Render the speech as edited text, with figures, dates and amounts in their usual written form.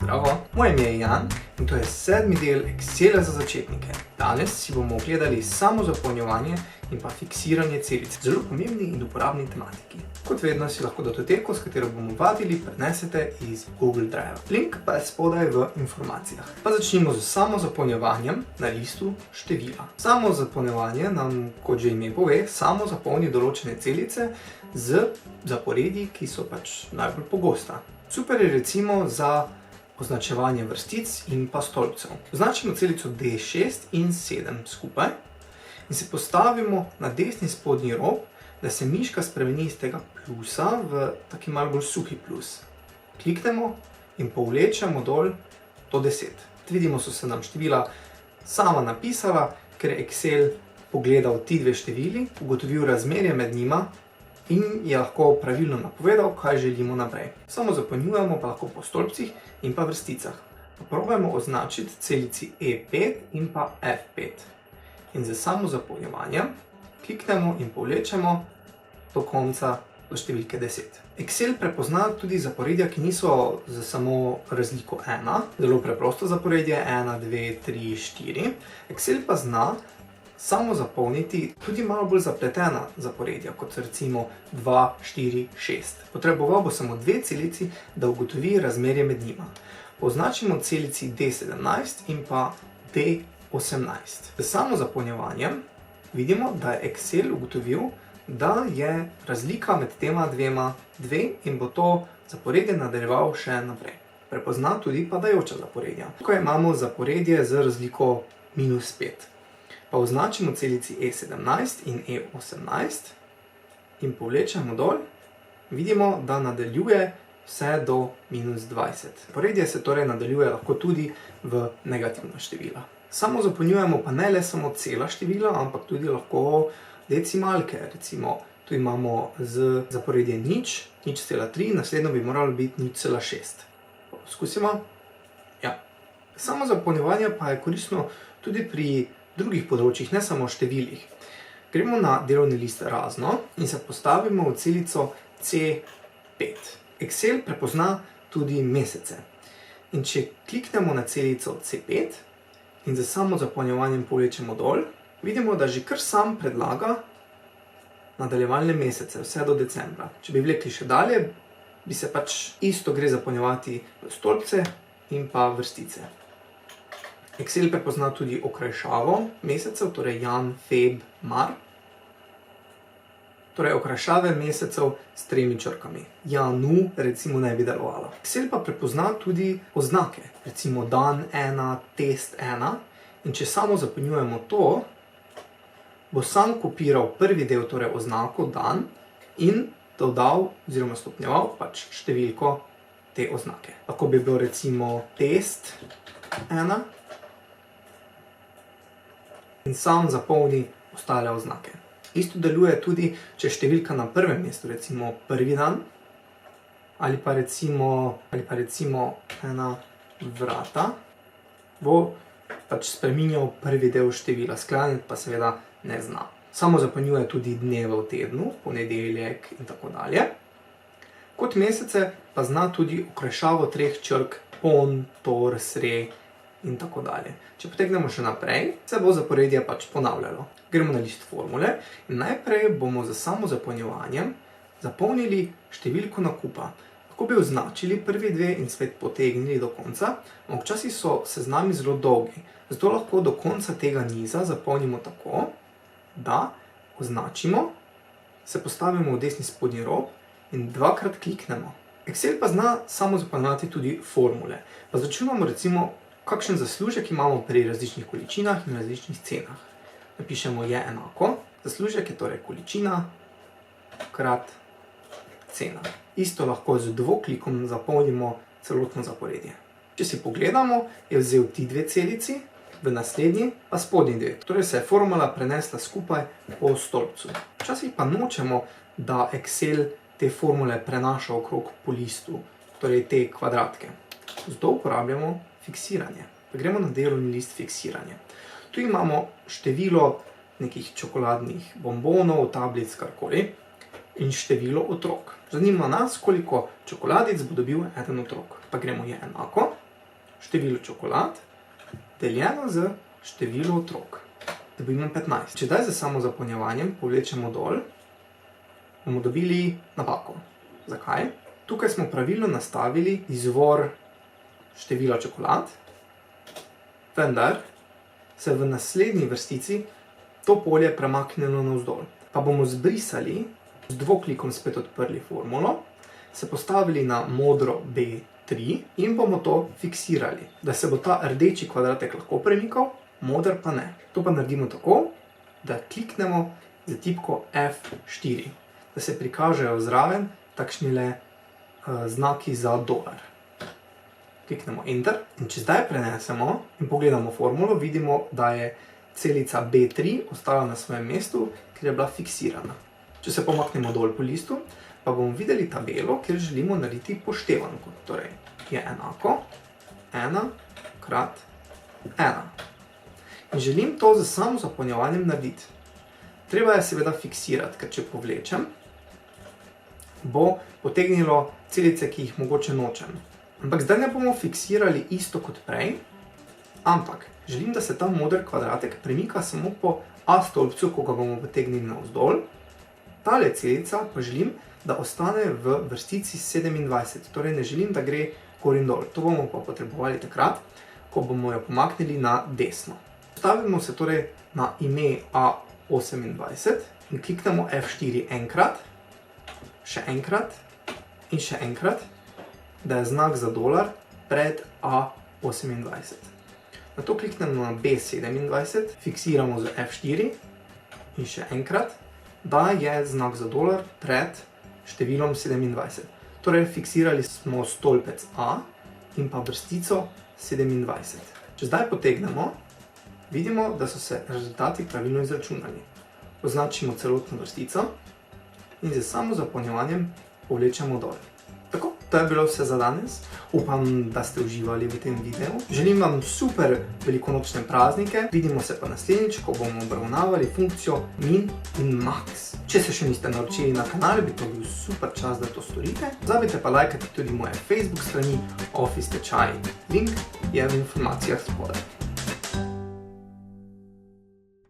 Zdravo, moje ime je Jan in to je 7. del Excela za začetnike. Danes si bomo ogledali samo zapolnjevanje in pa fiksiranje celic. Zelo pomembni in uporabni tematiki. Kot vedno si lahko datoteko, s katero bomo vadili, prenesete iz Google Drive. Link pa je spodaj v informacijah. Pa začnimo z samo zapolnjevanjem na listu števila. Samo zapolnjevanje nam, kot že ime pove, samo zapolni določene celice z zaporedji, ki so pač najbolj pogosta. Super je recimo za označevanje vrstic in pa stolpcev. Označimo celico D6 in 7 skupaj in se postavimo na desni spodnji rob, da se miška spremeni iz tega plusa v taki malo bolj suhi plus. Kliknemo in povlečemo dol do 10. Vidimo, so se nam števila sama napisala, ker je Excel pogledal ti dve števili, ugotovil razmerje med njima in je lahko pravilno napovedal, kaj želimo naprej. Samo zapolnjujemo pa lahko po stolpcih in pa vrsticah. Probajmo označiti celici E5 in pa F5. In za samo zapolnjevanje kliknemo in povlečemo do konca do številke 10. Excel prepozna tudi zaporedja, ki niso za samo razliko 1. Zelo preprosto zaporedje 1, 2, 3, 4. Excel pa zna samo zapolniti tudi malo bolj zapletena zaporedja, kot so recimo 2, 4, 6. Potreboval bo samo dve celici, da ugotovi razmerje med njima. Označimo celici D17 in pa D18. Z samo zapolnjevanjem vidimo, da je Excel ugotovil, da je razlika med tema dvema 2 in bo to zaporedje nadaljeval še naprej. Prepozna tudi padajoča zaporedja. Tukaj imamo zaporedje z razliko -5. Pa označimo celici E17 in E18 in povlečemo dol, vidimo, da nadaljuje vse do -20. Zaporedje se torej nadaljuje lahko tudi v negativna števila. Samo zapolnjujemo pa ne le samo cela števila, ampak tudi lahko decimalke. Recimo, tu imamo z zaporedje 0, 0,3, naslednjo bi moralo biti 0,6. Poskusimo. Ja. Samo zapolnjevanje pa je koristno tudi pri drugih področjih, ne samo številih. Gremo na delovni list razno in se postavimo v celico C5. Excel prepozna tudi mesece. In če kliknemo na celico C5 in za samo zapolnjevanjem povlečemo dol, vidimo, da že kar sam predlaga nadaljevalne mesece, vse do decembra. Če bi vlekli še dalje, bi se pač isto gre zapolnjevati stolpce in pa vrstice. Excel prepozna tudi okrajšavo mesecev, torej jan, feb, mar. Torej okrajšave mesecev s 3 črkami. Janu recimo ne bi delovalo. Excel pa prepozna tudi oznake, recimo dan 1, test 1. In če samo zapolnjujemo to, bo sam kopiral prvi del, torej oznako dan, in dodal oziroma stopnjeval pač številko te oznake. Lahko bi bil recimo test 1. In sam zapolni ostale oznake. Isto deluje tudi, če je številka na prvem mestu, recimo prvi dan, ali pa recimo ena vrata, bo pač spreminjal prvi del števila, sklanjati pa seveda ne zna. Samo zapolnjuje tudi dneve v tednu, ponedeljek in tako dalje. Kot mesece pa zna tudi okrajšavo 3 črk pon, tor, sre in tako dalje. Če potegnemo še naprej, se bo zaporedje pač ponavljalo. Gremo na list formule in najprej bomo za samo zapolnjevanjem zapolnili številko nakupa. Lahko bi označili prvi dve in spet potegnili do konca, ampak včasih so seznami zelo dolgi. Zato lahko do konca tega niza zapolnimo tako, da označimo, se postavimo v desni spodnji rob in dvakrat kliknemo. Excel pa zna samo zapolnjevati tudi formule. Pa začunamo recimo, kakšen zaslužek imamo pri različnih količinah in različnih cenah. Napišemo je enako, zaslužek je torej količina krat cena. Isto lahko z dvoklikom zapolnimo celotno zaporedje. Če si pogledamo, je vzel ti dve celici, v naslednji pa spodnji dve. Torej se je formula prenesla skupaj po stolpcu. Včasih pa nočemo, da Excel te formule prenaša okrog po listu, torej te kvadratke. Zato uporabljamo fiksiranje. Gremo na delovni list fiksiranje. Tu imamo število nekih čokoladnih bombonov, tablic, karkoli in število otrok. Zanima nas, koliko čokoladic bo dobil eden otrok. Pa gremo je enako število čokolad deljeno z število otrok. Dobimo 15. Če zdaj z samozapolnjevanjem povlečemo dol, bomo dobili napako. Zakaj? Tukaj smo pravilno nastavili izvor števila čokolad, vendar se v naslednji vrstici to polje premaknilo navzdol. Pa bomo zbrisali, z dvoklikom spet odprli formulo, se postavili na modro B3 in bomo to fiksirali, da se bo ta rdeči kvadratek lahko premikal, moder pa ne. To pa naredimo tako, da kliknemo za tipko F4, da se prikažejo zraven takšnile znaki za dolar. Kliknemo Enter in če zdaj prenesemo in pogledamo formulo, vidimo, da je celica B3 ostala na svojem mestu, ker je bila fiksirana. Če se pomaknemo dol po listu, pa bomo videli tabelo, kjer želimo narediti poštevanko. Torej, je enako 1 krat 1. In želim to z samozapolnjevanjem narediti. Treba je seveda fiksirati, ker če povlečem, bo potegnilo celice, ki jih mogoče nočem. Ampak zdaj ne bomo fiksirali isto kot prej, ampak želim, da se ta moder kvadratek premika samo po A stolpcu, ko ga bomo potegnili navzdol. Tale celica pa želim, da ostane v vrstici 27, torej ne želim, da gre gor in dol. To bomo pa potrebovali takrat, ko bomo jo pomaknili na desno. Stavimo se torej na ime A28 in kliknemo F4 enkrat, še enkrat in še enkrat, da je znak za dolar pred A28. Nato kliknemo na B27, fiksiramo z F4 in še enkrat, da je znak za dolar pred številom 27. Torej fiksirali smo stolpec A in pa vrstico 27. Če zdaj potegnemo, vidimo, da so se rezultati pravilno izračunali. Označimo celotno vrstico in z samozapolnjevanjem povlečemo dol. Tako, to je bilo vse za danes. Upam, da ste uživali v tem videu. Želim vam super velikonočne praznike. Vidimo se pa naslednjič, ko bomo obravnavali funkcijo min in max. Če se še niste naročili na kanal, bi to bil super čas, da to storite. Pozabite pa lajkati tudi moje Facebook strani Office Tečaj. Link je v informacijah spodaj.